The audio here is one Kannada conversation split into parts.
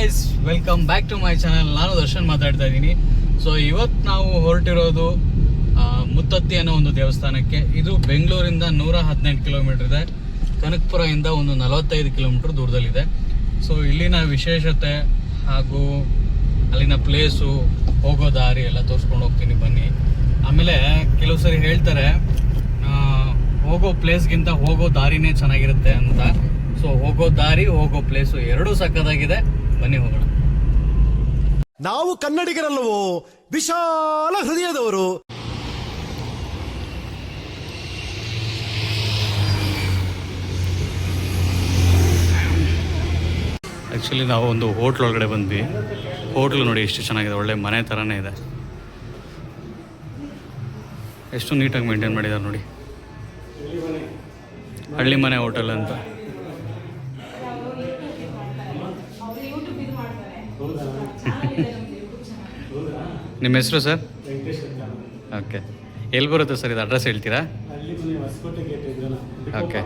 Guys, welcome back to my channel. ನಾನು ದರ್ಶನ್ ಮಾತಾಡ್ತಾ ಇದ್ದೀನಿ. ಸೊ ಇವತ್ತು ನಾವು ಹೊರಟಿರೋದು ಮುತ್ತತ್ತಿ ಅನ್ನೋ ಒಂದು ದೇವಸ್ಥಾನಕ್ಕೆ. ಇದು ಬೆಂಗಳೂರಿಂದ 118 ಕಿಲೋಮೀಟರ್ ಇದೆ. ಕನಕಪುರದಿಂದ ಒಂದು 45 ಕಿಲೋಮೀಟರ್ ದೂರದಲ್ಲಿದೆ. ಸೊ ಇಲ್ಲಿನ ವಿಶೇಷತೆ ಹಾಗೂ ಅಲ್ಲಿನ ಪ್ಲೇಸು, ಹೋಗೋ ದಾರಿ ಎಲ್ಲ ತೋರಿಸ್ಕೊಂಡು ಹೋಗ್ತೀನಿ ಬನ್ನಿ. ಆಮೇಲೆ ಕೆಲವು ಸರಿ ಹೇಳ್ತಾರೆ ಹೋಗೋ ಪ್ಲೇಸ್ಗಿಂತ ಹೋಗೋ ದಾರಿನೇ ಚೆನ್ನಾಗಿರುತ್ತೆ ಅಂತ. ಸೊ ಹೋಗೋ ದಾರಿ, ಹೋಗೋ ಪ್ಲೇಸು ಎರಡೂ ಸಕ್ಕತ್ತಾಗಿದೆ. ಬನ್ನಿ ಹೋಗೋಣ. ನಾವು ಕನ್ನಡಿಗರಲ್ಲವೋ, ವಿಶಾಲ ಹೃದಯದವರು. ಆ್ಯಕ್ಚುಲಿ ನಾವು ಒಂದು ಹೋಟ್ಲ್ ಒಳಗಡೆ ಬಂದ್ವಿ. ಹೋಟ್ಲು ನೋಡಿ ಎಷ್ಟು ಚೆನ್ನಾಗಿದೆ, ಒಳ್ಳೆ ಮನೆ ಥರನೇ ಇದೆ. ಎಷ್ಟು ನೀಟಾಗಿ ಮೇಂಟೈನ್ ಮಾಡಿದ್ದಾರೆ ನೋಡಿ. ಹಳ್ಳಿ ಮನೆ ಹೋಟೆಲ್ ಅಂತ. ನಿಮ್ಮ ಹೆಸರು ಸರ್? ಓಕೆ, ಎಲ್ಲಿ ಬರುತ್ತೆ ಸರ್ ಇದು? ಅಡ್ರೆಸ್ ಹೇಳ್ತೀರಾ? ಓಕೆ,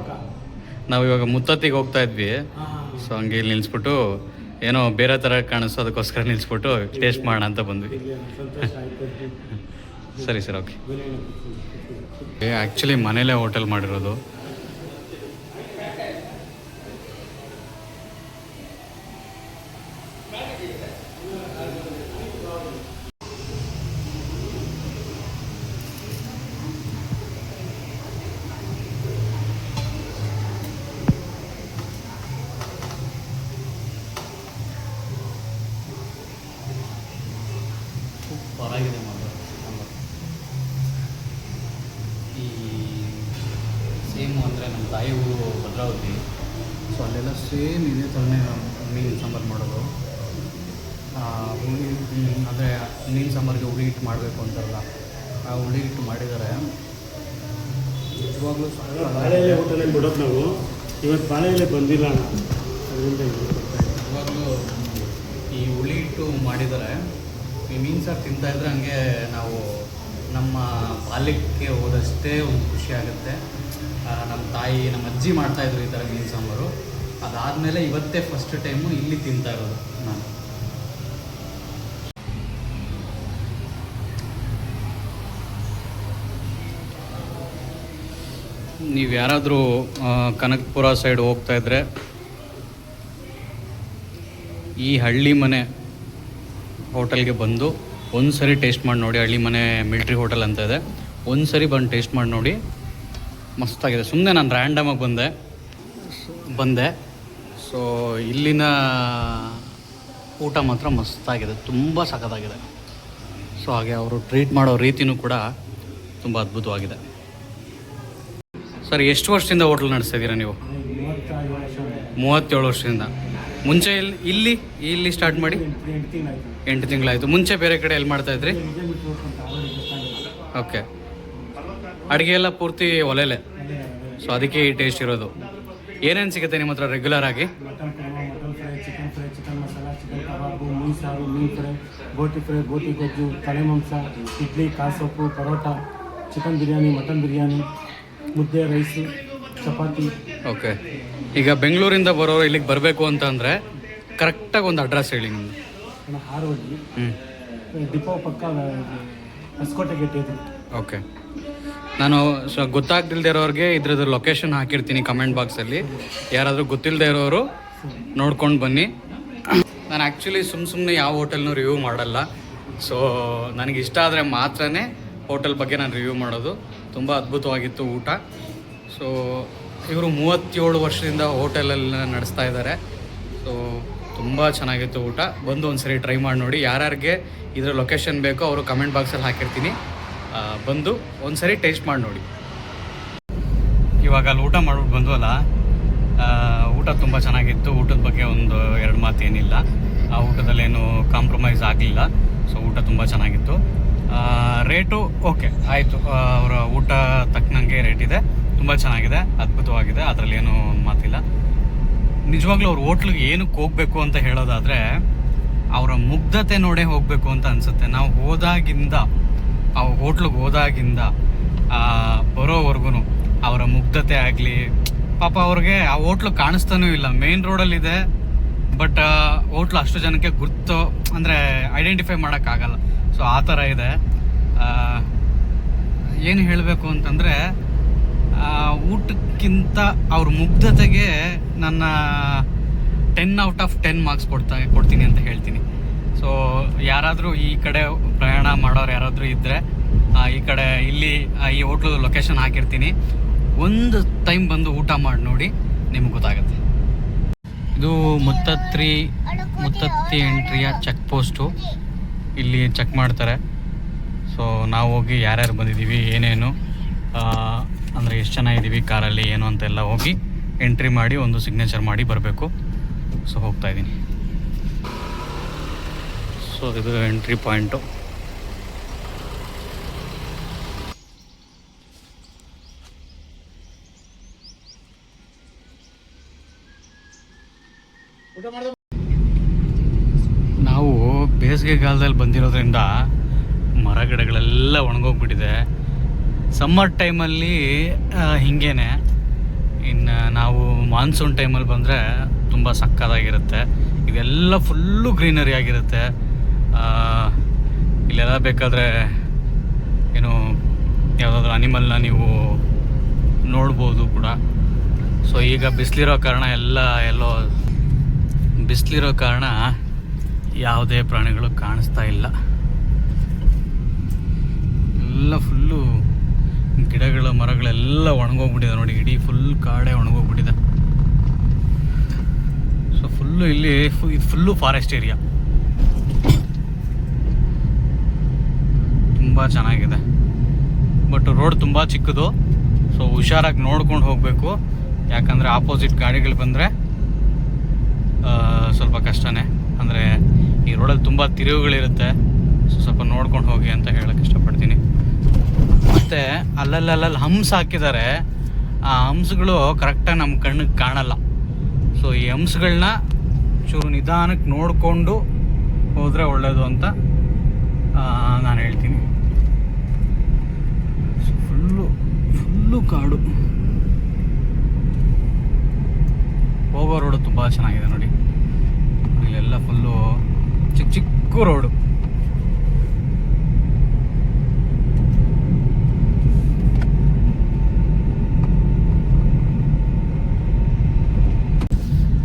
ನಾವು ಇವಾಗ ಮುತ್ತತ್ತಿಗೆ ಹೋಗ್ತಾ ಇದ್ವಿ. ಸೊ ಹಂಗೆ ಇಲ್ಲಿ ನಿಲ್ಲಿಸ್ಬಿಟ್ಟು ಏನೋ ಬೇರೆ ಥರ ಕಾಣಿಸೋ, ಅದಕ್ಕೋಸ್ಕರ ನಿಲ್ಲಿಸ್ಬಿಟ್ಟು ಟೇಸ್ಟ್ ಮಾಡೋಣ ಅಂತ ಬಂದ್ವಿ. ಸರಿ ಸರ್, ಓಕೆ. ಆ್ಯಕ್ಚುಲಿ ಮನೇಲೇ ಹೋಟೆಲ್ ಮಾಡಿರೋದು. ಪರವಾಗಿದೆ ಮಾತ್ರ. ಈ ಸೇಮು ಅಂದರೆ ನಮ್ಮ ತಾಯಿ ಊರು ಭದ್ರಾವತಿ. ಸೊ ಅಲ್ಲೆಲ್ಲ ಸೇಮ್ ಇದೇ ಥರನೇ ಮೀನು ಸಾಂಬಾರು ಮಾಡೋದು. ಹುಳಿ ಅಂದರೆ ಮೀನು ಸಾಂಬಾರಿಗೆ ಹುಳಿ ಹಿಟ್ಟು ಮಾಡಬೇಕು ಅಂತಾರಲ್ಲ, ಆ ಹುಳಿ ಹಿಟ್ಟು ಮಾಡಿದ್ದಾರೆ. ನಿಜವಾಗ್ಲೂ ಬಾಳೆಲೆ ಹೋಟೆಲಲ್ಲಿ ಬಿಡೋದು ನಾವು. ಇವತ್ತು ಬಾಳೆಲೆ ಬಂದಿಲ್ಲ ಅಣ್ಣ, ಅದರಿಂದ ನಿಜವಾಗ್ಲೂ ಈ ಹುಳಿ ಹಿಟ್ಟು ಮಾಡಿದ್ದಾರೆ. ಈ ಮೀನು ಸಾರು ತಿಂತಾಯಿದ್ರೆ ಹಂಗೆ ನಾವು ನಮ್ಮ ಬಾಲ್ಯಕ್ಕೆ ಹೋದಷ್ಟೇ ಒಂದು ಖುಷಿ ಆಗುತ್ತೆ. ನಮ್ಮ ತಾಯಿ, ನಮ್ಮ ಅಜ್ಜಿ ಮಾಡ್ತಾಯಿದ್ರು ಈ ಥರ ಮೀನು ಸಾಂಬಾರು. ಅದಾದಮೇಲೆ ಇವತ್ತೇ ಫಸ್ಟ್ ಟೈಮು ಇಲ್ಲಿ ತಿಂತಾ ಇರೋದು ನಾನು. ನೀವು ಯಾರಾದರೂ ಕನಕಪುರ ಸೈಡ್ ಹೋಗ್ತಾಯಿದ್ರೆ ಈ ಹಳ್ಳಿ ಮನೆ ಹೋಟೆಲ್ಗೆ ಬಂದು ಒಂದು ಸರಿ ಟೇಸ್ಟ್ ಮಾಡಿ ನೋಡಿ. ಹಳ್ಳಿ ಮನೆ ಮಿಲ್ಟ್ರಿ ಹೋಟೆಲ್ ಅಂತ ಇದೆ. ಒಂದು ಸರಿ ಬಂದು ಟೇಸ್ಟ್ ಮಾಡಿ ನೋಡಿ, ಮಸ್ತಾಗಿದೆ. ಸುಮ್ಮನೆ ನಾನು ರ್ಯಾಂಡಮಾಗಿ ಬಂದೆ. ಸೊ ಇಲ್ಲಿನ ಊಟ ಮಾತ್ರ ಮಸ್ತಾಗಿದೆ, ತುಂಬ ಸಖತ್ತಾಗಿದೆ. ಸೊ ಹಾಗೆ ಅವರು ಟ್ರೀಟ್ ಮಾಡೋ ರೀತಿಯೂ ಕೂಡ ತುಂಬ ಅದ್ಭುತವಾಗಿದೆ. ಸರ್, ಎಷ್ಟು ವರ್ಷದಿಂದ ಹೋಟ್ಲ್ ನಡೆಸ್ತಿದ್ದೀರಾ ನೀವು? 37 ವರ್ಷದಿಂದ. ಮುಂಚೆ ಇಲ್ಲಿ ಸ್ಟಾರ್ಟ್ ಮಾಡಿ 8 ತಿಂಗಳಾಯಿತು. ಮುಂಚೆ ಬೇರೆ ಕಡೆ ಎಲ್ಲಿ ಮಾಡ್ತಾಯಿದ್ರಿ? ಓಕೆ. ಅಡುಗೆ ಎಲ್ಲ ಪೂರ್ತಿ ಒಲೆಲೆ. ಸೊ ಅದಕ್ಕೆ ಈ ಟೇಸ್ಟ್ ಇರೋದು. ಏನೇನು ಸಿಗುತ್ತೆ ನಿಮ್ಮ ಹತ್ರ ರೆಗ್ಯುಲರ್ ಆಗಿ? Mutton kebab, mutton fry, chicken masala, chicken kebab, ಮೀನು ಸಾರು, ಮೀನು ಫ್ರೈ, ಬೋಟಿ ಗೊಜ್ಜು, ತಲೆ ಮಾಂಸ, ಇಡ್ಲಿ, ಕಾಸೊಪ್ಪು, ಪರೋಟ, ಚಿಕನ್ ಬಿರಿಯಾನಿ, ಮಟನ್ ಬಿರಿಯಾನಿ, ಮುದ್ದೆ, ರೈಸು, ಚಪಾತಿ. ಓಕೆ. ಈಗ ಬೆಂಗಳೂರಿಂದ ಬರೋರು ಇಲ್ಲಿಗೆ ಬರಬೇಕು ಅಂತ ಅಂದರೆ ಕರೆಕ್ಟಾಗಿ ಒಂದು ಅಡ್ರೆಸ್ ಹೇಳಿ ನಿಮ್ಮದು. ಹಾರೋಗಿ ಡಿಪೋ ಪಕ್ಕ ಹೊಸಕೋಟೆ ಗೇಟ್ ಇದೆ. ಓಕೆ. ನಾನು ಗೊತ್ತಾಗ್ದಿಲ್ಲದೆ ಇರೋರಿಗೆ ಇದ್ರದ್ದು ಲೊಕೇಶನ್ ಹಾಕಿರ್ತೀನಿ ಕಮೆಂಟ್ ಬಾಕ್ಸಲ್ಲಿ. ಯಾರಾದರೂ ಗೊತ್ತಿಲ್ಲದೆ ಇರೋರು ನೋಡ್ಕೊಂಡು ಬನ್ನಿ. ನಾನು ಆ್ಯಕ್ಚುಲಿ ಸುಮ್ಮನೆ ಯಾವ ಹೋಟೆಲ್ನೂ ರಿವ್ಯೂ ಮಾಡಲ್ಲ. ಸೊ ನನಗೆ ಇಷ್ಟ ಆದರೆ ಮಾತ್ರನೇ ಹೋಟೆಲ್ ಬಗ್ಗೆ ನಾನು ರಿವ್ಯೂ ಮಾಡೋದು. ತುಂಬ ಅದ್ಭುತವಾಗಿತ್ತು ಊಟ. ಸೊ ಇವರು 37 ವರ್ಷದಿಂದ ಹೋಟೆಲಲ್ಲಿ ನಡೆಸ್ತಾ ಇದ್ದಾರೆ. ಸೊ ತುಂಬ ಚೆನ್ನಾಗಿತ್ತು ಊಟ. ಬಂದು ಒಂದು ಸರಿ ಟ್ರೈ ಮಾಡಿ ನೋಡಿ. ಯಾರ್ಯಾರಿಗೆ ಇದರ ಲೊಕೇಶನ್ ಬೇಕೋ ಅವರು ಕಮೆಂಟ್ ಬಾಕ್ಸಲ್ಲಿ ಹಾಕಿರ್ತೀನಿ. ಬಂದು ಒಂದು ಸರಿ ಟೇಸ್ಟ್ ಮಾಡಿ ನೋಡಿ. ಇವಾಗ ಅಲ್ಲಿ ಊಟ ಮಾಡ್ಬಿಟ್ಟು ಬಂದ್ವಲ್ಲ, ಊಟ ತುಂಬ ಚೆನ್ನಾಗಿತ್ತು. ಊಟದ ಬಗ್ಗೆ ಒಂದು 2 ಮಾತೇನಿಲ್ಲ. ಆ ಊಟದಲ್ಲೇನು ಕಾಂಪ್ರಮೈಸ್ ಆಗಲಿಲ್ಲ. ಸೊ ಊಟ ತುಂಬ ಚೆನ್ನಾಗಿತ್ತು. ರೇಟು ಓಕೆ ಆಯಿತು, ಅವರ ಊಟ ತಕ್ಕನಂಗೆ ರೇಟ್ ಇದೆ. ತುಂಬ ಚೆನ್ನಾಗಿದೆ, ಅದ್ಭುತವಾಗಿದೆ, ಅದರಲ್ಲಿ ಏನೂ ಮಾತಿಲ್ಲ. ನಿಜವಾಗ್ಲೂ ಅವ್ರ ಹೋಟ್ಲಿಗೆ ಏನಕ್ಕೆ ಹೋಗಬೇಕು ಅಂತ ಹೇಳೋದಾದರೆ ಅವರ ಮುಗ್ಧತೆ ನೋಡೇ ಹೋಗಬೇಕು ಅಂತ ಅನಿಸುತ್ತೆ. ನಾವು ಆ ಹೋಟ್ಲಿಗೆ ಹೋದಾಗಿಂದ ಬರೋವರೆಗೂ ಅವರ ಮುಗ್ಧತೆ ಆಗಲಿ, ಪಾಪ ಅವ್ರಿಗೆ ಆ ಹೋಟ್ಲು ಕಾಣಿಸ್ತಾನೂ ಇಲ್ಲ. ಮೇನ್ ರೋಡಲ್ಲಿದೆ, ಬಟ್ ಹೋಟ್ಲು ಅಷ್ಟು ಜನಕ್ಕೆ ಗುರ್ತು ಅಂದರೆ ಐಡೆಂಟಿಫೈ ಮಾಡೋಕ್ಕಾಗಲ್ಲ. ಸೊ ಆ ಥರ ಇದೆ. ಏನು ಹೇಳಬೇಕು ಅಂತಂದರೆ ಊಟಕ್ಕಿಂತ ಅವ್ರ ಮುಗ್ಧತೆಗೆ ನನ್ನ 10/10 ಮಾರ್ಕ್ಸ್ ಕೊಡ್ತೀನಿ ಅಂತ ಹೇಳ್ತೀನಿ. ಸೊ ಯಾರಾದರೂ ಈ ಕಡೆ ಪ್ರಯಾಣ ಮಾಡೋರು ಯಾರಾದರೂ ಇದ್ದರೆ ಈ ಕಡೆ ಇಲ್ಲಿ ಈ ಹೋಟ್ಲು ಲೊಕೇಶನ್ ಹಾಕಿರ್ತೀನಿ, ಒಂದು ಟೈಮ್ ಬಂದು ಊಟ ಮಾಡಿ ನೋಡಿ, ನಿಮ್ಗೆ ಗೊತ್ತಾಗುತ್ತೆ. ಇದು ಮುತ್ತತ್ತಿ ಎಂಟ್ರಿಯ ಚೆಕ್ ಪೋಸ್ಟು. ಇಲ್ಲಿ ಚೆಕ್ ಮಾಡ್ತಾರೆ. ಸೊ ನಾವು ಹೋಗಿ ಯಾರ್ಯಾರು ಬಂದಿದ್ದೀವಿ, ಏನೇನು ಅಂದರೆ ಎಷ್ಟು ಜನ ಇದ್ದೀವಿ ಕಾರಲ್ಲಿ, ಏನು ಅಂತೆಲ್ಲ ಹೋಗಿ ಎಂಟ್ರಿ ಮಾಡಿ ಒಂದು ಸಿಗ್ನೇಚರ್ ಮಾಡಿ ಬರಬೇಕು. ಸೊ ಹೋಗ್ತಾ ಇದ್ದೀನಿ. ಸೊ ಇದು ಎಂಟ್ರಿ ಪಾಯಿಂಟು. ನಾವು ಬೇಸಿಗೆಗಾಲದಲ್ಲಿ ಬಂದಿರೋದ್ರಿಂದ ಮರ ಗಿಡಗಳೆಲ್ಲ ಒಣಗೋಗ್ಬಿಟ್ಟಿದೆ. ಸಮ್ಮರ್ ಟೈಮಲ್ಲಿ ಹಿಂಗೇನೆ. ಇನ್ನು ನಾವು ಮಾನ್ಸೂನ್ ಟೈಮಲ್ಲಿ ಬಂದರೆ ತುಂಬ ಸಕ್ಕತ್ತಾಗಿರುತ್ತೆ. ಇದೆಲ್ಲ ಫುಲ್ಲು ಗ್ರೀನರಿ ಆಗಿರುತ್ತೆ. ಇಲ್ಲೆಲ್ಲ ಬೇಕಾದರೆ ಏನು ಯಾವುದಾದ್ರೂ ಅನಿಮಲ್ನ ನೀವು ನೋಡ್ಬೋದು ಕೂಡ. ಸೊ ಈಗ ಬಿಸಿಲಿರೋ ಕಾರಣ ಯಾವುದೇ ಪ್ರಾಣಿಗಳು ಕಾಣಿಸ್ತಾ ಇಲ್ಲ. ಎಲ್ಲ ಫುಲ್ಲು ಗಿಡಗಳ ಮರಗಳೆಲ್ಲ ಒಣಗೋಗ್ಬಿಟ್ಟಿದೆ ನೋಡಿ. ಇಡೀ ಫುಲ್ ಕಾಡೇ ಒಣಗೋಗ್ಬಿಟ್ಟಿದೆ. ಸೊ ಫುಲ್ಲು ಇಲ್ಲಿ ಇದು ಫುಲ್ಲು ಫಾರೆಸ್ಟ್ ಏರಿಯಾ. ತುಂಬ ಚೆನ್ನಾಗಿದೆ. ಬಟ್ ರೋಡ್ ತುಂಬ ಚಿಕ್ಕದು. ಸೊ ಹುಷಾರಾಗಿ ನೋಡ್ಕೊಂಡು ಹೋಗಬೇಕು. ಯಾಕಂದರೆ ಆಪೋಸಿಟ್ ಗಾಡಿಗಳು ಬಂದರೆ ಸ್ವಲ್ಪ ಕಷ್ಟನೇ. ಅಂದರೆ ಈ ರೋಡಲ್ಲಿ ತುಂಬ ತಿರುವುಗಳಿರುತ್ತೆ. ಸೊ ಸ್ವಲ್ಪ ನೋಡ್ಕೊಂಡು ಹೋಗಿ ಅಂತ ಹೇಳಕ್ಕೆ ಇಷ್ಟಪಡ್ತೀನಿ. ಮತ್ತು ಅಲ್ಲಲ್ಲಿ ಹಂಪ್ಸ್ ಹಾಕಿದ್ದಾರೆ. ಆ ಹಂಪ್ಸ್ಗಳು ಕರೆಕ್ಟಾಗಿ ನಮ್ಮ ಕಣ್ಣಿಗೆ ಕಾಣಲ್ಲ. ಸೊ ಈ ಹಂಪ್ಸ್ಗಳನ್ನ ಚೂರು ನಿಧಾನಕ್ಕೆ ನೋಡಿಕೊಂಡು ಹೋದರೆ ಒಳ್ಳೆಯದು ಅಂತ ನಾನು ಹೇಳ್ತೀನಿ. ಫುಲ್ಲು ಕಾಡು. ಹೋಗೋ ರೋಡು ತುಂಬ ಚೆನ್ನಾಗಿದೆ ನೋಡಿ. ಇಲ್ಲೆಲ್ಲ ಫುಲ್ಲು ಚಿಕ್ಕ ರೋಡು.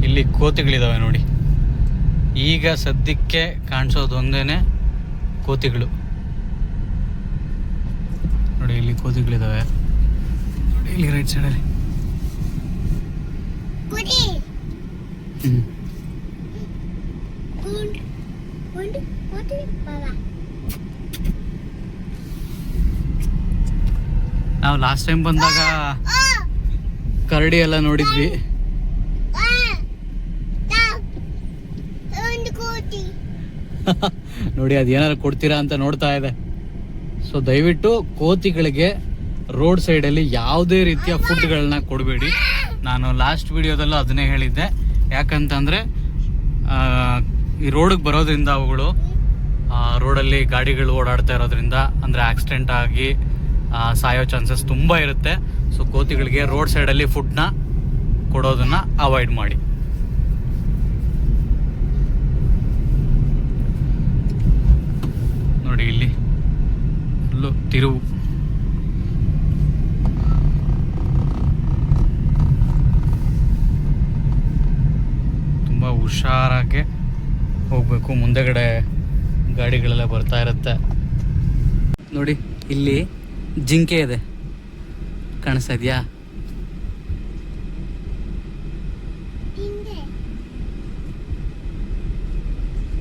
ಇಲ್ಲಿ ಕೋತಿಗಳಿದ್ದಾವೆ ನೋಡಿ. ಈಗ ಸದ್ಯಕ್ಕೆ ಕಾಣಿಸೋದು ಒಂದೇನೆ ಕೋತಿಗಳು ನೋಡಿ. ಇಲ್ಲಿ ಕೋತಿಗಳಿದ್ದಾವೆ ನೋಡಿ, ಇಲ್ಲಿ ರೈಟ್ ಸೈಡಲ್ಲಿ. ನಾವು ಲಾಸ್ಟ್ ಟೈಮ್ ಬಂದಾಗ ಕರಡಿ ಎಲ್ಲ ನೋಡಿದ್ವಿ. ನೋಡಿ ಅದೇನಾದ್ರು ಕೊಡ್ತೀರಾ ಅಂತ ನೋಡ್ತಾ ಇದೆ. ಸೊ ದಯವಿಟ್ಟು ಕೋತಿಗಳಿಗೆ ರೋಡ್ ಸೈಡಲ್ಲಿ ಯಾವುದೇ ರೀತಿಯ ಫುಡ್ಗಳನ್ನ ಕೊಡಬೇಡಿ. ನಾನು ಲಾಸ್ಟ್ ವಿಡಿಯೋದಲ್ಲೂ ಅದನ್ನೇ ಹೇಳಿದ್ದೆ. ಯಾಕಂತಂದರೆ ಈ ರೋಡಿಗೆ ಬರೋದ್ರಿಂದ ಅವುಗಳು ರೋಡಲ್ಲಿ ಗಾಡಿಗಳು ಓಡಾಡ್ತಾ ಇರೋದ್ರಿಂದ ಅಂದರೆ ಆಕ್ಸಿಡೆಂಟ್ ಆಗಿ ಸಾಯೋ ಚಾನ್ಸಸ್ ತುಂಬ ಇರುತ್ತೆ. ಸೊ ಕೋತಿಗಳಿಗೆ ರೋಡ್ ಸೈಡಲ್ಲಿ ಫುಡ್ನ ಕೊಡೋದನ್ನು ಅವಾಯ್ಡ್ ಮಾಡಿ. ನೋಡಿ ಇಲ್ಲಿ ಫುಲ್ಲು ತಿರುವು. ತುಂಬ ಹುಷಾರಾಗಿ ಹೋಗಬೇಕು. ಮುಂದೆಗಡೆ ಗಾಡಿಗಳೆಲ್ಲ ಬರ್ತಾ ಇರುತ್ತೆ ನೋಡಿ. ಇಲ್ಲಿ ಜಿಂಕೆ ಇದೆ, ಕಾಣಿಸ್ತಾ ಇದೆಯಾ?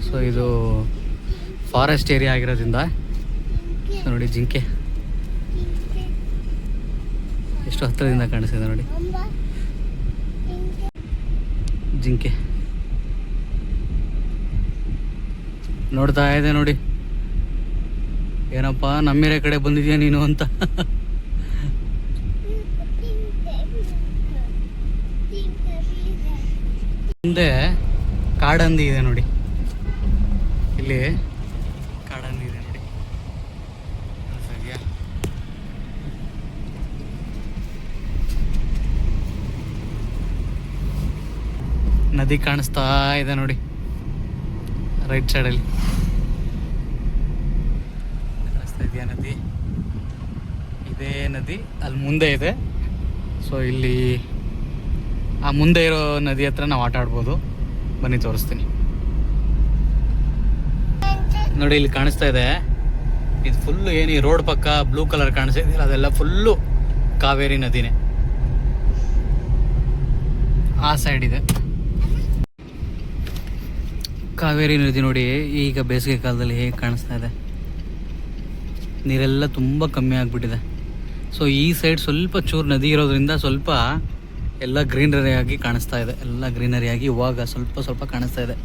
ಸೊ ಇದು ಫಾರೆಸ್ಟ್ ಏರಿಯಾ ಆಗಿರೋದ್ರಿಂದ ನೋಡಿ ಜಿಂಕೆ ಎಷ್ಟು ಹತ್ತಿರದಿಂದ ಕಾಣಿಸ್ತಿದೆ ನೋಡಿ. ಜಿಂಕೆ ನೋಡ್ತಾ ಇದೆ ನೋಡಿ. ಏನಪ್ಪ ನಮ್ಮೇರೆ ಕಡೆ ಬಂದಿದ್ಯಾ ನೀನು ಅಂತ. ಮುಂದೆ ಕಾಡಂದಿ ಇದೆ ನೋಡಿ. ಇಲ್ಲಿ ಕಾಡಂದಿ ಇದೆ ನೋಡಿ. ಸರಿಯಾ? ನದಿ ಕಾಣಿಸ್ತಾ ಇದೆ ನೋಡಿ, ರೈಟ್ ಸೈಡಲ್ಲಿ ಕಾಣಿಸ್ತಾ ಇದೆಯಾ ನದಿ? ಇದೇ ನದಿ ಅಲ್ಲಿ ಮುಂದೆ ಇದೆ. ಸೊ ಇಲ್ಲಿ ಆ ಮುಂದೆ ಇರೋ ನದಿ ಹತ್ರ ನಾವು ಆಟ ಆಡ್ಬೋದು. ಬನ್ನಿ ತೋರಿಸ್ತೀನಿ ನೋಡಿ. ಇಲ್ಲಿ ಕಾಣಿಸ್ತಾ ಇದೆ, ಇದು ಫುಲ್ಲು ಏನು ಈ ರೋಡ್ ಪಕ್ಕ ಬ್ಲೂ ಕಲರ್ ಕಾಣಿಸ್ತಾ ಇದೆಯಲ್ಲ, ಅದೆಲ್ಲ ಫುಲ್ಲು ಕಾವೇರಿ ನದಿನೇ. ಆ ಸೈಡ್ ಇದೆ ಕಾವೇರಿ ನದಿ ನೋಡಿ. ಈಗ ಬೇಸಿಗೆ ಕಾಲದಲ್ಲಿ ಹೇಗೆ ಕಾಣಿಸ್ತಾ ಇದೆ, ನೀರೆಲ್ಲ ತುಂಬ ಕಮ್ಮಿ ಆಗಿಬಿಟ್ಟಿದೆ. ಸೊ ಈ ಸೈಡ್ ಸ್ವಲ್ಪ ಚೂರು ನದಿ ಇರೋದ್ರಿಂದ ಸ್ವಲ್ಪ ಎಲ್ಲ ಗ್ರೀನರಿ ಆಗಿ ಕಾಣಿಸ್ತಾ ಇದೆ. ಎಲ್ಲ ಗ್ರೀನರಿ ಆಗಿ ಇವಾಗ ಸ್ವಲ್ಪ ಕಾಣಿಸ್ತಾ ಇದೆ.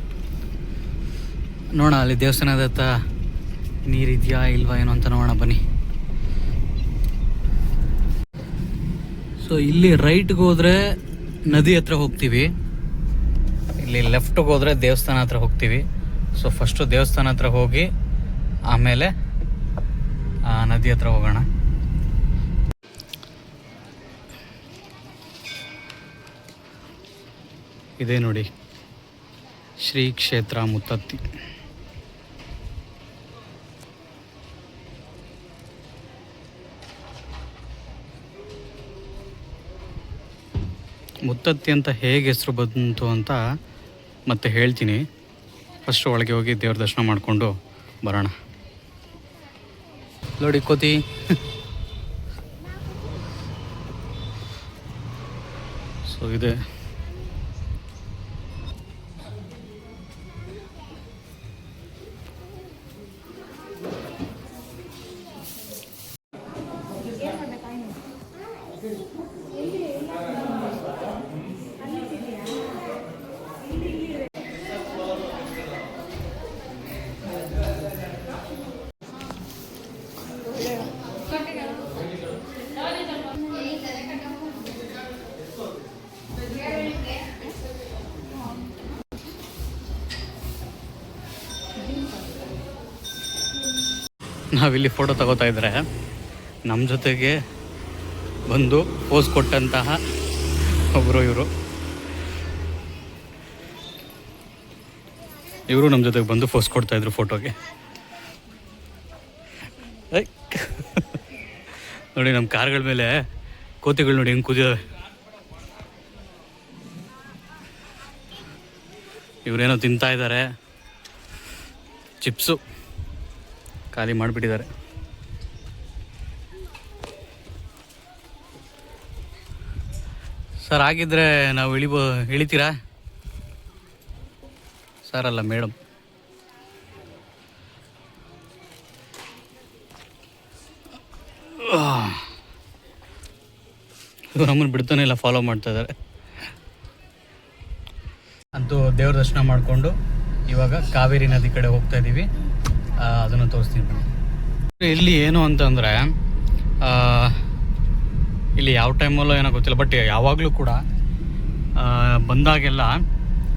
ನೋಡೋಣ ಅಲ್ಲಿ ದೇವಸ್ಥಾನದ ಹತ್ರ ನೀರಿದೆಯಾ ಇಲ್ವಾ ಏನೋ ಅಂತ ನೋಡೋಣ ಬನ್ನಿ. ಸೊ ಇಲ್ಲಿ ರೈಟ್ಗೆ ಹೋದರೆ ನದಿ ಹತ್ರ ಹೋಗ್ತೀವಿ, ಇಲ್ಲಿ ಲೆಫ್ಟ್ಗೆ ಹೋದರೆ ದೇವಸ್ಥಾನ ಹತ್ರ ಹೋಗ್ತೀವಿ. ಸೊ ಫಸ್ಟು ದೇವಸ್ಥಾನ ಹತ್ರ ಹೋಗಿ ಆಮೇಲೆ ನದಿ ಹತ್ರ ಹೋಗೋಣ. ಇದೇ ನೋಡಿ ಶ್ರೀ ಕ್ಷೇತ್ರ ಮುತ್ತತ್ತಿ. ಮುತ್ತತ್ತಿ ಅಂತ ಹೇಗೆ ಹೆಸರು ಬಂತು ಅಂತ ಮತ್ತೆ ಹೇಳ್ತೀನಿ. ಫಸ್ಟ್ ಒಳಗೆ ಹೋಗಿ ದೇವ್ರ ದರ್ಶನ ಮಾಡಿಕೊಂಡು ಬರೋಣ. ನೋಡಿ ಕೋತಿ ಸೊ ಇದೆ. ನಾವಿಲ್ಲಿ ಫೋಟೋ ತಗೋತಾ ಇದ್ರೆ ನಮ್ಮ ಜೊತೆಗೆ ಬಂದು ಪೋಸ್ ಕೊಟ್ಟಂತಹ ಒಬ್ಬರು ಇವರು ನಮ್ಮ ಜೊತೆಗೆ ಬಂದು ಪೋಸ್ ಕೊಡ್ತಾಯಿದ್ರು ಫೋಟೋಗೆ. ನೋಡಿ ನಮ್ಮ ಕಾರ್ಗಳ ಮೇಲೆ ಕೋತಿಗಳು ನೋಡಿ ಹೆಂಗೆ ಕೂದಿದಾವೆ. ಇವರೇನೋ ತಿಂತಾ ಇದ್ದಾರೆ, ಚಿಪ್ಸು ಖಾಲಿ ಮಾಡಿಬಿಟ್ಟಿದ್ದಾರೆ. ಸರ್ ಆಗಿದ್ರೆ ನಾವು ಇಳಿತೀರಾ ಸರ್? ಅಲ್ಲ ಮೇಡಮ್. ಇವ್ರು ನಮ್ಮನ್ನು ಬಿಡ್ತಾನೆ ಇಲ್ಲ, ಫಾಲೋ ಮಾಡ್ತಾ ಇದ್ದಾರೆ. ಅಂತೂ ದೇವ್ರ ದರ್ಶನ ಮಾಡಿಕೊಂಡು ಇವಾಗ ಕಾವೇರಿ ನದಿ ಕಡೆ ಹೋಗ್ತಾ ಇದ್ದೀವಿ. ಅದನ್ನು ತೋರಿಸ್ತೀನಿ ಬನ್ನಿ. ಇಲ್ಲಿ ಏನು ಅಂತಂದರೆ ಇಲ್ಲಿ ಯಾವ ಟೈಮಲ್ಲೋ ಏನೋ ಗೊತ್ತಿಲ್ಲ, ಬಟ್ ಯಾವಾಗಲೂ ಕೂಡ ಬಂದಾಗೆಲ್ಲ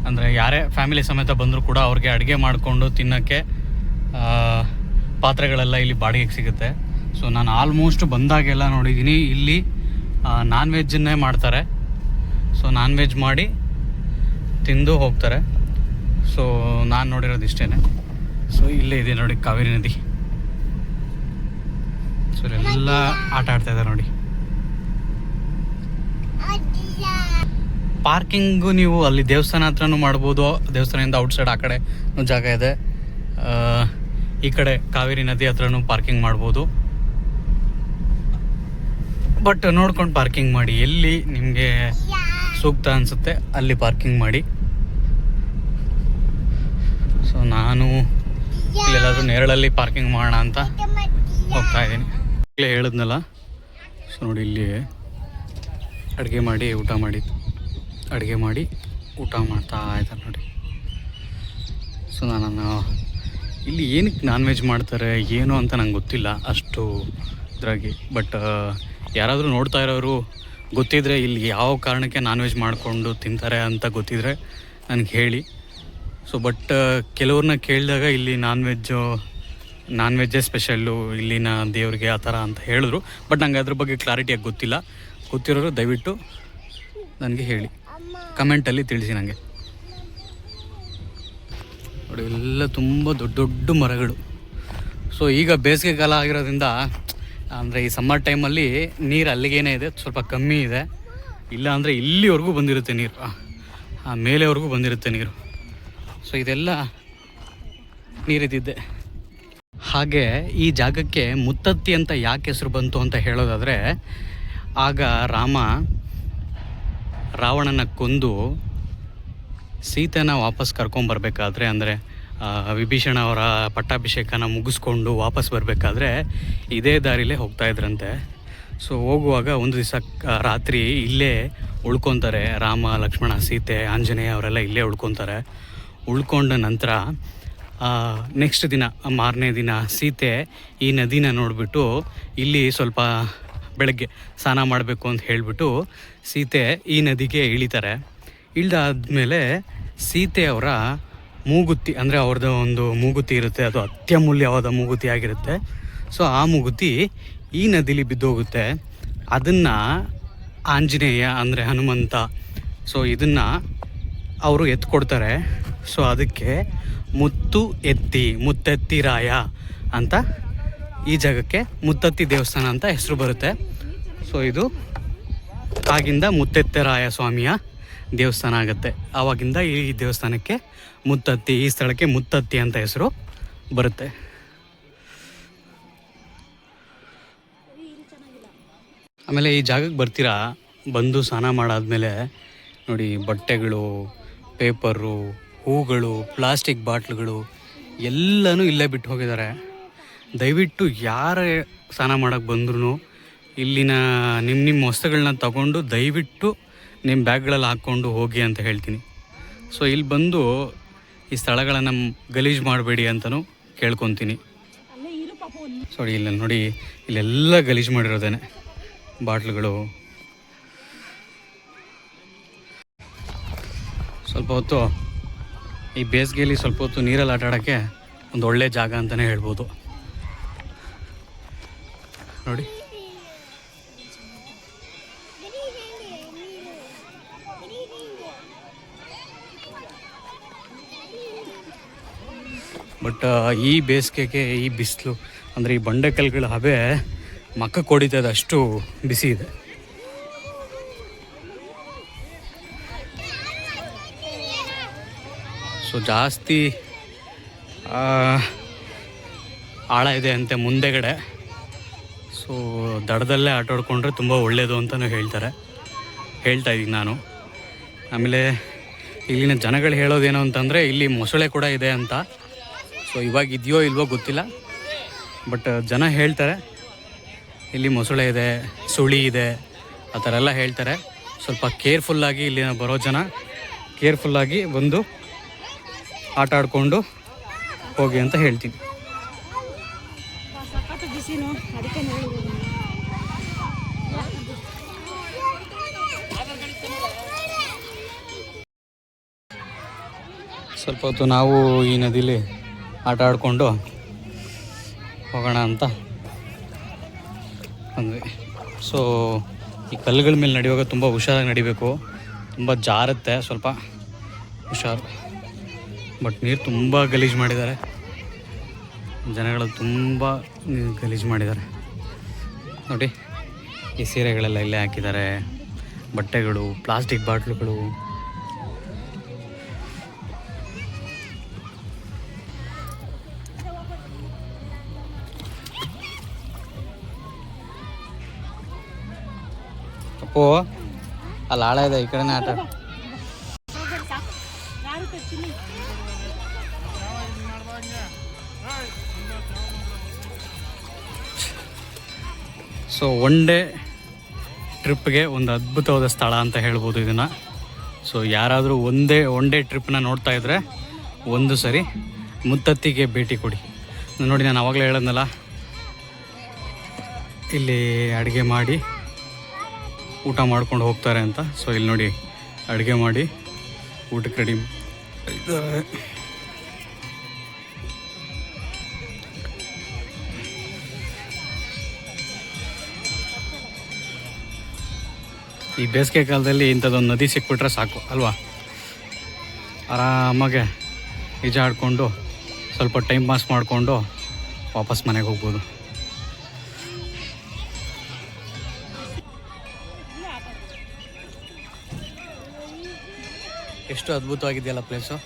ಅಂದರೆ ಯಾರೇ ಫ್ಯಾಮಿಲಿ ಸಮೇತ ಬಂದರೂ ಕೂಡ ಅವ್ರಿಗೆ ಅಡುಗೆ ಮಾಡಿಕೊಂಡು ತಿನ್ನೋಕ್ಕೆ ಪಾತ್ರೆಗಳೆಲ್ಲ ಇಲ್ಲಿ ಬಾಡಿಗೆಗೆ ಸಿಗುತ್ತೆ. ಸೊ ನಾನು ಆಲ್ಮೋಸ್ಟ್ ಬಂದಾಗೆಲ್ಲ ನೋಡಿದ್ದೀನಿ ಇಲ್ಲಿ ನಾನ್ ವೆಜ್ಜನ್ನೇ ಮಾಡ್ತಾರೆ. ಸೊ ನಾನ್ ವೆಜ್ ಮಾಡಿ ತಿಂದು ಹೋಗ್ತಾರೆ. ಸೊ ನಾನು ನೋಡಿರೋದು ಇಷ್ಟೇ. ಸೊ ಇಲ್ಲೇ ಇದೆ ನೋಡಿ ಕಾವೇರಿ ನದಿ. ಸೊ ಎಲ್ಲ ಆಟ ಆಡ್ತಾ ಇದ್ದಾರೆ ನೋಡಿ. ಪಾರ್ಕಿಂಗು ನೀವು ಅಲ್ಲಿ ದೇವಸ್ಥಾನ ಹತ್ರನೂ ಮಾಡ್ಬೋದು, ದೇವಸ್ಥಾನದಿಂದ ಔಟ್ಸೈಡ್ ಆ ಕಡೆ ಜಾಗ ಇದೆ. ಈ ಕಡೆ ಕಾವೇರಿ ನದಿ ಹತ್ರನೂ ಪಾರ್ಕಿಂಗ್ ಮಾಡ್ಬೋದು. ಬಟ್ ನೋಡ್ಕೊಂಡು ಪಾರ್ಕಿಂಗ್ ಮಾಡಿ, ಎಲ್ಲಿ ನಿಮಗೆ ಸೂಕ್ತ ಅನಿಸುತ್ತೆ ಅಲ್ಲಿ ಪಾರ್ಕಿಂಗ್ ಮಾಡಿ. ಸೊ ನಾನು ಇಲ್ಲೆಲ್ಲಾದ್ರೂ ನೇರಳಲ್ಲಿ ಪಾರ್ಕಿಂಗ್ ಮಾಡೋಣ ಅಂತ ಹೋಗ್ತಾ ಇದ್ದೀನಿ. ಇಲ್ಲೇ ಹೇಳಿದ್ನಲ್ಲ. ಸೊ ನೋಡಿ ಇಲ್ಲಿ ಅಡುಗೆ ಮಾಡಿ ಊಟ ಮಾಡ್ತಾ ಇದ್ದಾರೆ ನೋಡಿ. ಸೊ ನಾನು ಇಲ್ಲಿ ಏನಕ್ಕೆ ನಾನ್ ವೆಜ್ ಮಾಡ್ತಾರೆ ಏನು ಅಂತ ನಂಗೆ ಗೊತ್ತಿಲ್ಲ ಅಷ್ಟು ಇದ್ರಾಗಿ. ಬಟ್ ಯಾರಾದರೂ ನೋಡ್ತಾ ಇರೋರು ಗೊತ್ತಿದ್ದರೆ ಇಲ್ಲಿ ಯಾವ ಕಾರಣಕ್ಕೆ ನಾನ್ ವೆಜ್ ಮಾಡಿಕೊಂಡು ತಿಂತಾರೆ ಅಂತ ಗೊತ್ತಿದ್ದರೆ ನನಗೆ ಹೇಳಿ. ಸೊ ಬಟ್ ಕೆಲವ್ರನ್ನ ಕೇಳಿದಾಗ ಇಲ್ಲಿ ನಾನ್ ವೆಜ್ಜೇ ಸ್ಪೆಷಲ್ಲು ಇಲ್ಲಿನ ದೇವ್ರಿಗೆ ಆ ಥರ ಅಂತ ಹೇಳಿದ್ರು. ಬಟ್ ನಂಗೆ ಅದ್ರ ಬಗ್ಗೆ ಕ್ಲಾರಿಟಿಯಾಗಿ ಗೊತ್ತಿಲ್ಲ. ಗೊತ್ತಿರೋರು ದಯವಿಟ್ಟು ನನಗೆ ಹೇಳಿ, ಕಮೆಂಟಲ್ಲಿ ತಿಳಿಸಿ ನನಗೆ. ನೋಡಿ ಎಲ್ಲ ತುಂಬ ದೊಡ್ಡ ದೊಡ್ಡ ಮರಗಳು. ಸೊ ಈಗ ಬೇಸಿಗೆ ಕಾಲ ಆಗಿರೋದ್ರಿಂದ ಅಂದರೆ ಈ ಸಮ್ಮರ್ ಟೈಮಲ್ಲಿ ನೀರು ಅಲ್ಲಿಗೇನೇ ಇದೆ, ಸ್ವಲ್ಪ ಕಮ್ಮಿ ಇದೆ. ಇಲ್ಲ ಅಂದರೆ ಇಲ್ಲಿವರೆಗೂ ಬಂದಿರುತ್ತೆ ನೀರು, ಆ ಮೇಲೆವರೆಗೂ ಬಂದಿರುತ್ತೆ ನೀರು. ಸೊ ಇದೆಲ್ಲ ನೀರಿದ್ದಿದ್ದೆ. ಹಾಗೆ ಈ ಜಾಗಕ್ಕೆ ಮುತ್ತತ್ತಿ ಅಂತ ಯಾಕೆ ಹೆಸರು ಬಂತು ಅಂತ ಹೇಳೋದಾದರೆ, ಆಗ ರಾವಣನ ಕೊಂದು ಸೀತೆನ ವಾಪಸ್ ಕರ್ಕೊಂಬರ್ಬೇಕಾದ್ರೆ, ಅಂದರೆ ವಿಭೀಷಣ ಅವರ ಪಟ್ಟಾಭಿಷೇಕನ ಮುಗಿಸ್ಕೊಂಡು ವಾಪಸ್ ಬರಬೇಕಾದ್ರೆ ಇದೇ ದಾರಿಲೇ ಹೋಗ್ತಾಯಿದ್ರಂತೆ. ಸೊ ಹೋಗುವಾಗ ಒಂದು ದಿವಸ ರಾತ್ರಿ ಇಲ್ಲೇ ಉಳ್ಕೊತಾರೆ. ರಾಮ, ಲಕ್ಷ್ಮಣ, ಸೀತೆ, ಆಂಜನೇಯ ಅವರೆಲ್ಲ ಇಲ್ಲೇ ಉಳ್ಕೊಂಡ ನಂತರ ನೆಕ್ಸ್ಟ್ ದಿನ, ಮಾರನೇ ದಿನ ಸೀತೆ ಈ ನದಿನ ನೋಡಿಬಿಟ್ಟು ಇಲ್ಲಿ ಸ್ವಲ್ಪ ಬೆಳಗ್ಗೆ ಸ್ನಾನ ಮಾಡಬೇಕು ಅಂತ ಹೇಳಿಬಿಟ್ಟು ಸೀತೆ ಈ ನದಿಗೆ ಇಳಿತಾರೆ. ಇಳಿದಾದ್ಮೇಲೆ ಸೀತೆಯವರ ಮೂಗುತಿ, ಅಂದರೆ ಅವ್ರದ್ದು ಒಂದು ಮೂಗುತಿ ಇರುತ್ತೆ, ಅದು ಅತ್ಯಮೂಲ್ಯವಾದ ಮೂಗುತಿ ಆಗಿರುತ್ತೆ. ಸೊ ಆ ಮೂಗುತಿ ಈ ನದಿಲಿ ಬಿದ್ದೋಗುತ್ತೆ. ಅದನ್ನು ಆಂಜನೇಯ ಅಂದರೆ ಹನುಮಂತ, ಸೊ ಇದನ್ನು ಅವರು ಎತ್ಕೊಡ್ತಾರೆ. ಸೊ ಅದಕ್ಕೆ ಮುತ್ತೆತ್ತಿ ರಾಯ ಅಂತ ಈ ಜಾಗಕ್ಕೆ ಮುತ್ತತ್ತಿ ದೇವಸ್ಥಾನ ಅಂತ ಹೆಸರು ಬರುತ್ತೆ. ಸೊ ಇದು ಆಗಿಂದ ಮುತ್ತೆತ್ತರಾಯ ಸ್ವಾಮಿಯ ದೇವಸ್ಥಾನ ಆಗುತ್ತೆ. ಆವಾಗಿಂದ ಈ ದೇವಸ್ಥಾನಕ್ಕೆ ಮುತ್ತತ್ತಿ, ಈ ಸ್ಥಳಕ್ಕೆ ಮುತ್ತತ್ತಿ ಅಂತ ಹೆಸರು ಬರುತ್ತೆ. ಆಮೇಲೆ ಈ ಜಾಗಕ್ಕೆ ಬರ್ತೀರಾ, ಬಂದು ಸ್ನಾನ ಮಾಡಾದ್ಮೇಲೆ ನೋಡಿ ಬಟ್ಟೆಗಳು, ಪೇಪರು, ಹೂಗಳು, ಪ್ಲಾಸ್ಟಿಕ್ ಬಾಟ್ಲುಗಳು ಎಲ್ಲನೂ ಇಲ್ಲೇ ಬಿಟ್ಟು ಹೋಗಿದ್ದಾರೆ. ದಯವಿಟ್ಟು ಯಾರೇ ಸ್ನಾನ ಮಾಡೋಕ್ಕೆ ಬಂದ್ರೂ ಇಲ್ಲಿನ ನಿಮ್ಮ ವಸ್ತುಗಳನ್ನ ತಗೊಂಡು ದಯವಿಟ್ಟು ನಿಮ್ಮ ಬ್ಯಾಗ್ಗಳಲ್ಲಿ ಹಾಕ್ಕೊಂಡು ಹೋಗಿ ಅಂತ ಹೇಳ್ತೀನಿ. ಸೊ ಇಲ್ಲಿ ಬಂದು ಈ ಸ್ಥಳಗಳನ್ನು ಗಲೀಜು ಮಾಡಬೇಡಿ ಅಂತಲೂ ಕೇಳ್ಕೊತೀನಿ. ಸೊ ಇಲ್ಲ ನೋಡಿ, ಇಲ್ಲೆಲ್ಲ ಗಲೀಜು ಮಾಡಿರೋದೇನೆ, ಬಾಟ್ಲುಗಳು. ಸ್ವಲ್ಪ ಹೊತ್ತು ಈ ಬೇಸಿಗೆಯಲ್ಲಿ ಸ್ವಲ್ಪ ಹೊತ್ತು ನೀರಲ್ಲಿ ಆಟ ಆಡೋಕ್ಕೆ ಒಂದು ಒಳ್ಳೆ ಜಾಗ ಅಂತಲೇ ಹೇಳ್ಬೋದು. ನೋಡಿ ಬಟ್ ಈ ಬೇಸಿಗೆಗೆ ಈ ಬಿಸಿಲು, ಅಂದರೆ ಈ ಬಂಡೆಕಲ್ಲುಗಳ ಹಬೆ ಮಕ್ಕಕ್ಕೆ ಹೊಡಿತದೆ, ಅಷ್ಟು ಬಿಸಿ ಇದೆ. ಸೊ ಜಾಸ್ತಿ ಆಳ ಇದೆ ಅಂತೆ ಮುಂದೆಗಡೆ. ಸೊ ದಡದಲ್ಲೇ ಆಟಾಡ್ಕೊಂಡ್ರೆ ತುಂಬ ಒಳ್ಳೆಯದು ಅಂತಲೂ ಹೇಳ್ತಾ ಇದ್ದೀನಿ ನಾನು. ಆಮೇಲೆ ಇಲ್ಲಿನ ಜನಗಳು ಹೇಳೋದೇನು ಅಂತಂದರೆ ಇಲ್ಲಿ ಮೊಸಳೆ ಕೂಡ ಇದೆ ಅಂತ. ಸೊ ಇವಾಗ ಇದೆಯೋ ಇಲ್ವೋ ಗೊತ್ತಿಲ್ಲ, ಬಟ್ ಜನ ಹೇಳ್ತಾರೆ ಇಲ್ಲಿ ಮೊಸಳೆ ಇದೆ, ಸುಳಿ ಇದೆ, ಆ ಥರ ಎಲ್ಲ ಹೇಳ್ತಾರೆ. ಸ್ವಲ್ಪ ಕೇರ್ಫುಲ್ಲಾಗಿ ಇಲ್ಲಿನ ಬರೋ ಜನ ಕೇರ್ಫುಲ್ಲಾಗಿ ಬಂದು ಆಟ ಆಡಿಕೊಂಡು ಹೋಗಿ ಅಂತ ಹೇಳ್ತೀನಿ. ಸ್ವಲ್ಪ ಹೊತ್ತು ನಾವು ಈ ನದಿಲಿ ಆಟ ಆಡಿಕೊಂಡು ಹೋಗೋಣ ಅಂತ ಅಂದ್ವಿ. ಸೊ ಈ ಕಲ್ಲುಗಳ ಮೇಲೆ ನಡೆಯುವಾಗ ತುಂಬ ಹುಷಾರಾಗಿ ನಡಿಬೇಕು, ತುಂಬ ಜಾರುತ್ತೆ, ಸ್ವಲ್ಪ ಹುಷಾರು. ಬಟ್ ನೀರು ತುಂಬ ಗಲೀಜು ಮಾಡಿದ್ದಾರೆ, ಜನಗಳು ತುಂಬ ಗಲೀಜು ಮಾಡಿದ್ದಾರೆ. ನೋಡಿ ಈ ಸೀರೆಗಳೆಲ್ಲ ಇಲ್ಲೇ ಹಾಕಿದ್ದಾರೆ, ಬಟ್ಟೆಗಳು, ಪ್ಲಾಸ್ಟಿಕ್ ಬಾಟ್ಲುಗಳು. ಅಪ್ಪೋ ಅಲ್ಲಿ ಆಳ ಇದೆ, ಈ ಕಡೆನೇ ಆಟ. ಸೊ ಒನ್ ಡೇ ಟ್ರಿಪ್ಗೆ ಒಂದು ಅದ್ಭುತವಾದ ಸ್ಥಳ ಅಂತ ಹೇಳ್ಬೋದು ಇದನ್ನು. ಸೊ ಯಾರಾದರೂ ಒನ್ ಡೇ ಟ್ರಿಪ್ನ ನೋಡ್ತಾ ಇದ್ದರೆ ಒಂದು ಸರಿ ಮುತ್ತತ್ತಿಗೆ ಭೇಟಿ ಕೊಡಿ. ನೋಡಿ, ನಾನು ಆವಾಗಲೇ ಹೇಳೋದ್ನಲ್ಲ, ಇಲ್ಲಿ ಅಡುಗೆ ಮಾಡಿ ಊಟ ಮಾಡ್ಕೊಂಡು ಹೋಗ್ತಾರೆ ಅಂತ. ಸೊ ಇಲ್ಲಿ ನೋಡಿ, ಅಡುಗೆ ಮಾಡಿ ಊಟಕ್ಕೆ ರೆಡಿ ಇದ್ದಾರೆ. ಈ ಬೇಸಿಗೆ ಕಾಲದಲ್ಲಿ ಇಂಥದ್ದೊಂದು ನದಿ ಸಿಕ್ಬಿಟ್ರೆ ಸಾಕು ಅಲ್ವಾ, ಆರಾಮಾಗೆ ಈಜಾಡಿಕೊಂಡು ಸ್ವಲ್ಪ ಟೈಮ್ ಪಾಸ್ ಮಾಡಿಕೊಂಡು ವಾಪಸ್ ಮನೆಗೆ ಹೋಗ್ಬೋದು. ಎಷ್ಟು ಅದ್ಭುತವಾಗಿದೆಯಲ್ಲ ಪ್ಲೇಸು.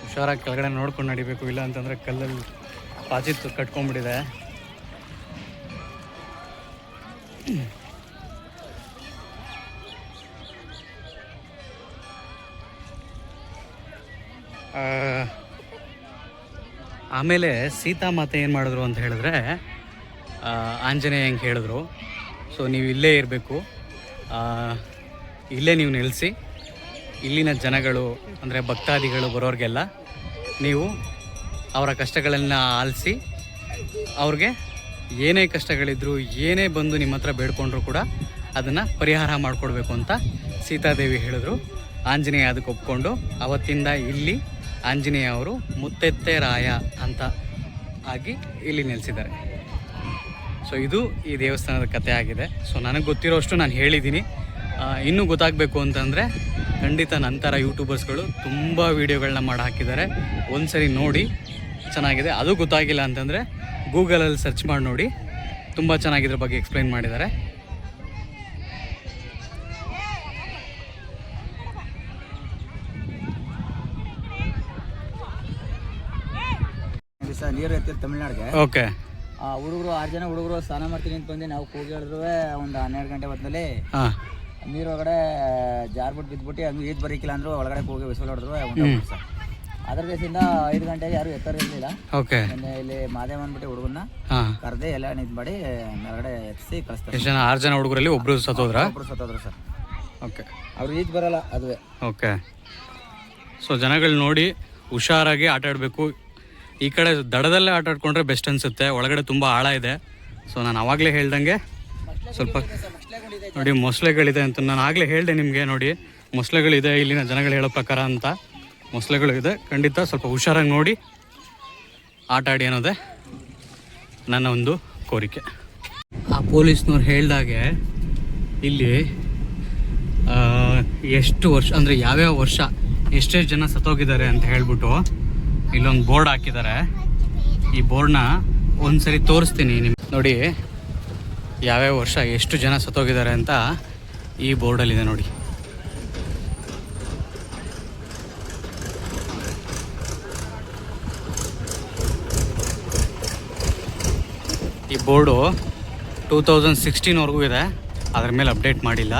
ಹುಷಾರಾಗಿ ಕೆಳಗಡೆ ನೋಡ್ಕೊಂಡು ನಡಿಬೇಕು, ಇಲ್ಲ ಅಂತಂದರೆ ಕಲ್ಲಲ್ಲಿ ಪಾಚಿತ್ತು ಕಟ್ಕೊಂಡ್ಬಿಟ್ಟಿದೆ. ಆಮೇಲೆ ಸೀತಾಮಾತೆ ಏನು ಮಾಡಿದ್ರು ಅಂತ ಹೇಳಿದ್ರೆ, ಆಂಜನೇಯ ಹೆಂಗೆ ಹೇಳಿದ್ರು, ಸೊ ನೀವು ಇಲ್ಲೇ ಇರಬೇಕು, ಇಲ್ಲೇ ನೀವು ನಿಲ್ಲಿಸಿ ಇಲ್ಲಿನ ಜನಗಳು ಅಂದರೆ ಭಕ್ತಾದಿಗಳು ಬರೋರಿಗೆಲ್ಲ ನೀವು ಅವರ ಕಷ್ಟಗಳನ್ನು ಆಲಿಸಿ ಅವ್ರಿಗೆ ಏನೇ ಕಷ್ಟಗಳಿದ್ರು ಏನೇ ಬಂದು ನಿಮ್ಮ ಹತ್ರ ಬೇಡ್ಕೊಂಡ್ರು ಕೂಡ ಅದನ್ನು ಪರಿಹಾರ ಮಾಡಿಕೊಡ್ಬೇಕು ಅಂತ ಸೀತಾದೇವಿ ಹೇಳಿದ್ರು. ಆಂಜನೇಯ ಅದಕ್ಕೆ ಒಪ್ಕೊಂಡು ಅವತ್ತಿಂದ ಇಲ್ಲಿ ಆಂಜನೇಯ ಅವರು ಮುತ್ತೆತ್ತೆ ರಾಯ ಅಂತ ಆಗಿ ಇಲ್ಲಿ ನೆಲೆಸಿದ್ದಾರೆ. ಸೊ ಇದು ಈ ದೇವಸ್ಥಾನದ ಕಥೆ ಆಗಿದೆ. ಸೊ ನನಗೆ ಗೊತ್ತಿರೋಷ್ಟು ನಾನು ಹೇಳಿದ್ದೀನಿ. ಇನ್ನೂ ಗೊತ್ತಾಗಬೇಕು ಅಂತಂದರೆ ಖಂಡಿತ ನಂತರ ಯೂಟ್ಯೂಬರ್ಸ್ಗಳು ತುಂಬ ವೀಡಿಯೋಗಳನ್ನ ಮಾಡಿ ಹಾಕಿದ್ದಾರೆ, ಒಂದು ಸರಿ ನೋಡಿ ಚೆನ್ನಾಗಿದೆ. ಅದು ಗೊತ್ತಾಗಿಲ್ಲ ಅಂತಂದರೆ ಗೂಗಲಲ್ಲಿ ಸರ್ಚ್ ಮಾಡಿ ನೋಡಿ, ತುಂಬ ಚೆನ್ನಾಗಿದ್ರ ಬಗ್ಗೆ ಎಕ್ಸ್ಪ್ಲೈನ್ ಮಾಡಿದ್ದಾರೆ. ನೀರು ಎತ್ತಿದ ತಮಿಳ್ನಾಡಿಗೆ. ಓಕೆ. ಹುಡುಗರು 6 ಜನ ಹುಡುಗರು ಸ್ನಾನ ಮಾಡ್ತೀನಿ ಅಂತ ಬಂದು ನಾವು ಕೂಗಿ ಹೇಳಿದ್ರು ಒಂದು 12 ಗಂಟೆ ಹೊತ್ತಿನಲ್ಲಿ ಹಾಂ ನೀರು ಒಳಗಡೆ ಜಾರ್ಬಿಟ್ಟು ಬಿದ್ದುಬಿಟ್ಟು ಹಂಗೆ ಈಜು ಬರೀಕಿಲ್ಲ ಅಂದರು, ಒಳಗಡೆ ಹೋಗಿ ವಿಸಲ್ ಹೊಡೆದ್ರು ಸರ್. ಅದರ ದೇಶದಿಂದ 5 ಗಂಟೆಗೆ ಯಾರು ಎತ್ತರಿರಲಿಲ್ಲ. ಓಕೆ. ಇಲ್ಲಿ ಮಾದೇವ ಅಂದ್ಬಿಟ್ಟು ಹುಡುಗನ್ನ ಕರೆದೇ ಎಲ್ಲ ಇದು ಮಾಡಿ ಹೊರಗಡೆ ಎತ್ತಿಸಿ ಕಳಿಸ್ತಾರೆ. ಎಷ್ಟು ಜನ? 6 ಜನ ಹುಡುಗರಲ್ಲಿ ಒಬ್ಬರು ಸತ್ತೋದ್ರಾ? ಒಬ್ಬರು ಸತ್ತೋದ್ರು ಸರ್. ಓಕೆ. ಅವ್ರು ಈಜು ಬರಲ್ಲ ಅದುವೇ. ಓಕೆ. ಸೊ ಜನಗಳು ನೋಡಿ ಹುಷಾರಾಗಿ ಆಟ ಆಡಬೇಕು. ಈ ಕಡೆ ದಡದಲ್ಲೇ ಆಟ ಆಡ್ಕೊಂಡ್ರೆ ಬೆಸ್ಟ್ ಅನಿಸುತ್ತೆ, ಒಳಗಡೆ ತುಂಬ ಆಳ ಇದೆ. ಸೊ ನಾನು ಆವಾಗಲೇ ಹೇಳ್ದಂಗೆ ಸ್ವಲ್ಪ ನೋಡಿ ಮೊಸಳೆಗಳಿದೆ ಅಂತ ನಾನು ಆಗಲೇ ಹೇಳಿದೆ ನಿಮಗೆ. ನೋಡಿ ಮೊಸಳೆಗಳಿದೆ ಇಲ್ಲಿನ ಜನಗಳು ಹೇಳೋ ಪ್ರಕಾರ ಅಂತ. ಮೊಸಳೆಗಳು ಇದೆ, ಖಂಡಿತ ಸ್ವಲ್ಪ ಹುಷಾರಾಗಿ ನೋಡಿ ಆಟ ಆಡಿ ಅನ್ನೋದೇ ನನ್ನ ಒಂದು ಕೋರಿಕೆ. ಆ ಪೊಲೀಸ್ನವ್ರು ಹೇಳ್ದಾಗೆ ಇಲ್ಲಿ ಎಷ್ಟು ವರ್ಷ ಅಂದರೆ ಯಾವ್ಯಾವ ವರ್ಷ ಎಷ್ಟೆಷ್ಟು ಜನ ಸತ್ತೋಗಿದ್ದಾರೆ ಅಂತ ಹೇಳ್ಬಿಟ್ಟು ಇಲ್ಲೊಂದು ಬೋರ್ಡ್ ಹಾಕಿದ್ದಾರೆ. ಈ ಬೋರ್ಡ್ನ ಒಂದ್ಸರಿ ತೋರಿಸ್ತೀನಿ ನಿಮ್ಗೆ. ನೋಡಿ ಯಾವ್ಯಾವ ವರ್ಷ ಎಷ್ಟು ಜನ ಸತ್ತೋಗಿದ್ದಾರೆ ಅಂತ ಈ ಬೋರ್ಡಲ್ಲಿದೆ ನೋಡಿ. ಈ ಬೋರ್ಡು 2016ವರೆಗೂ ಇದೆ, ಅದ್ರ ಮೇಲೆ ಅಪ್ಡೇಟ್ ಮಾಡಿಲ್ಲ.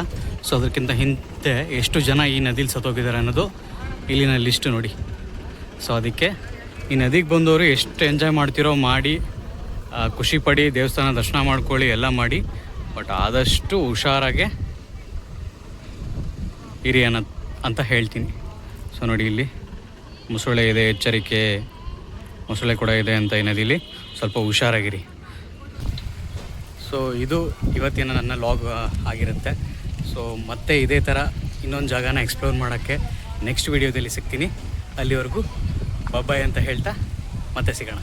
ಸೊ ಅದಕ್ಕಿಂತ ಹಿಂದೆ ಎಷ್ಟು ಜನ ಈ ನದಿಲಿ ಸತ್ತೋಗಿದ್ದಾರೆ ಅನ್ನೋದು ಇಲ್ಲಿನ ಲಿಸ್ಟು ನೋಡಿ. ಸೊ ಅದಕ್ಕೆ ಈ ನದಿಗೆ ಬಂದವರು ಎಷ್ಟು ಎಂಜಾಯ್ ಮಾಡ್ತಿರೋ ಮಾಡಿ, ಖುಷಿ ಪಡಿ, ದೇವಸ್ಥಾನ ದರ್ಶನ ಮಾಡ್ಕೊಳ್ಳಿ, ಎಲ್ಲ ಮಾಡಿ. ಬಟ್ ಆದಷ್ಟು ಹುಷಾರಾಗೆ ಇರಿ ಅಂತ ಹೇಳ್ತೀನಿ. ಸೊ ನೋಡಿ ಇಲ್ಲಿ ಮೊಸಳೆ ಇದೆ, ಎಚ್ಚರಿಕೆ, ಮೊಸಳೆ ಕೂಡ ಇದೆ ಅಂತ ಈ ನದಿಲಿ, ಸ್ವಲ್ಪ ಹುಷಾರಾಗಿರಿ. ಸೊ ಇದು ಇವತ್ತಿನ ನನ್ನ ಲಾಗ್ ಆಗಿರುತ್ತೆ. ಸೊ ಮತ್ತೆ ಇದೇ ಥರ ಇನ್ನೊಂದು ಜಾಗನ ಎಕ್ಸ್ಪ್ಲೋರ್ ಮಾಡೋಕ್ಕೆ ನೆಕ್ಸ್ಟ್ ವೀಡಿಯೋದಲ್ಲಿ ಸಿಗ್ತೀನಿ. ಅಲ್ಲಿವರೆಗೂ ಬಾಯ್ ಅಂತ ಹೇಳ್ತಾ ಮತ್ತೆ ಸಿಗೋಣ.